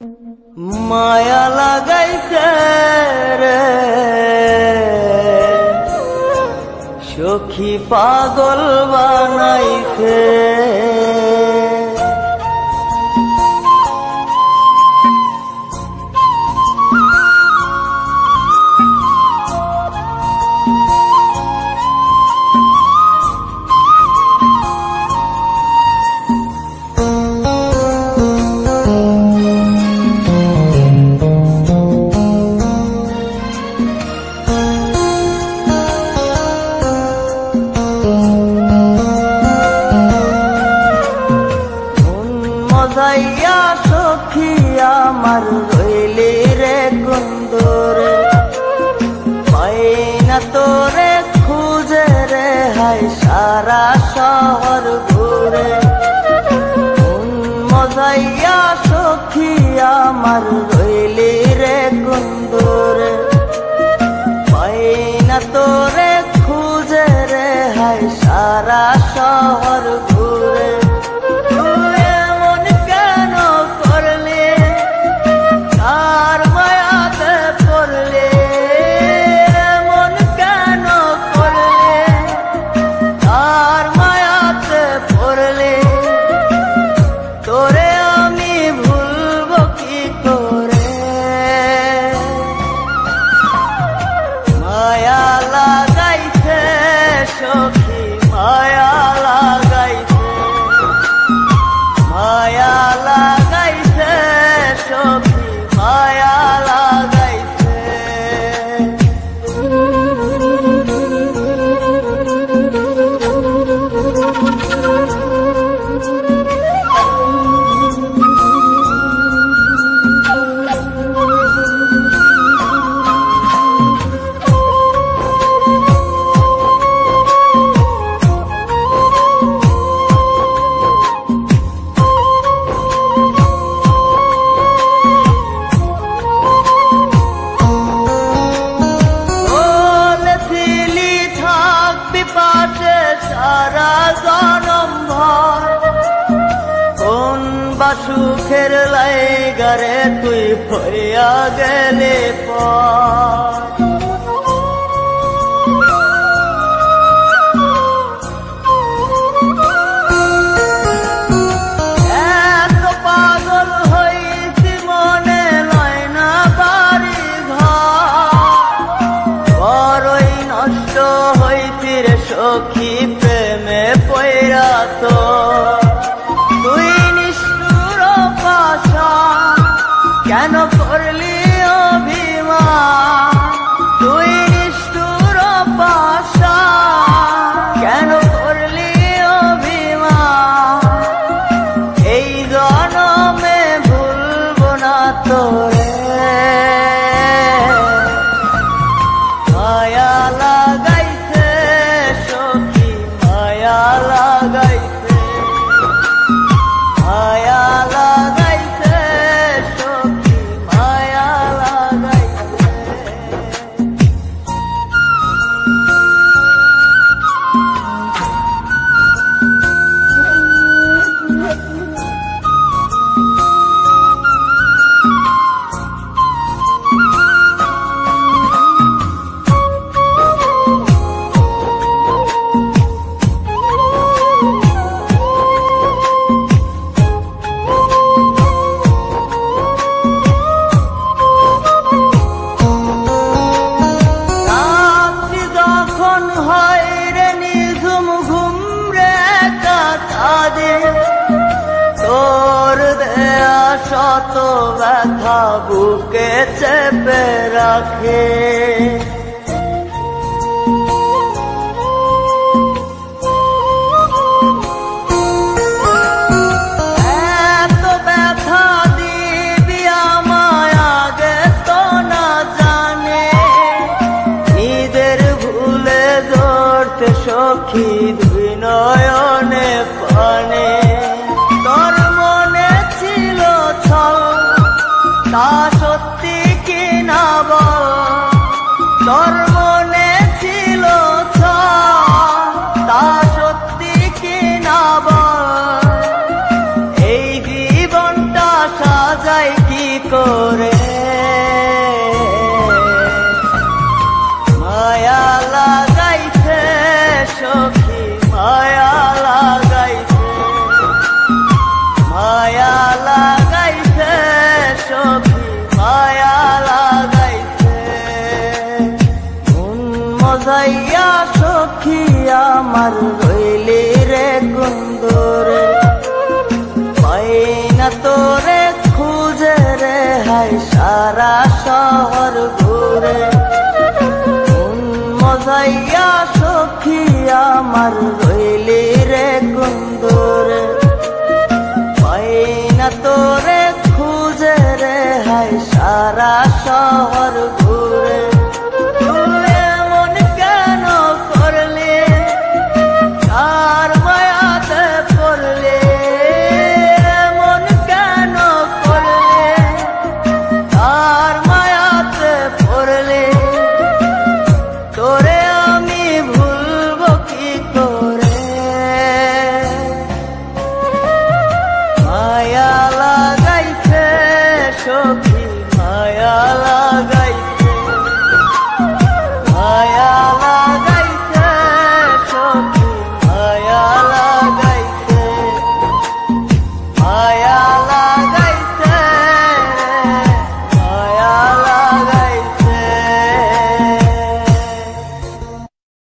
মায়া লাগাইছে রে সখী পাগল বানাইছে। মজাইয়া সখী আমার রইলি রে কুন্দরে, পাই না তোরে খুঁজে রে হাই সারা শহর ঘুরে। মজাইয়া সখী আমার রইলি রে কুন্দরে, পাই না তোরে খুঁজে রে হাই সারা শহর ঘুরে। সখী মায়া লাগাইছে, মায়া লাগাইছে সখী মায়া লাগাইছে। সারা জনম ভর কোন বা সুখের লাইগারে তুই হইয়া গেলে পর। এত পাগল হইছি মনে লয় না বাড়ি ঘর, বড়ই নষ্ট হইছি রে সখী প্রেমে পয়রা। তো তুই নিষ্ঠুর পাশান কেন করলি অভিমান, তুই নিষ্ঠুর পাশান কেন করলি অভিমান। এই জনমে ভুলবো না তোরে, মায়া লাগাইছে সখী মায়া লাগাইছে, মায়া লাগাইছে সখী মায়া লাগাইছে। তোর দেয়া শত ব্যথা বুকে চেপে রাখে, এত ব্যথা দিবি আমায় আগে তো না জানে। নিজের ভুলে ধরতে সখী দুই নয়নে পানে। তোর মনে ছিল ছল তা সত্যি কি না বল, তোর মনে ছিল ছল তা সত্যি কি না বল। এই জীবনটা সাজাই কি করে মায়া লাগাইছে সখী মায়া লাগাইছে মায়া লাগাইছে সখী মায়া লাগাইছে মন মজাইয়া সখী আমার রইলি রে কুন্দরে পাই না তোরে খুঁজে রে হাই সারা শহর ঘুরে মন মজাইয়া সখী আমার রইলি রে কুন্দরে পাই না তোরে খুঁজে রে হাই সারা শহর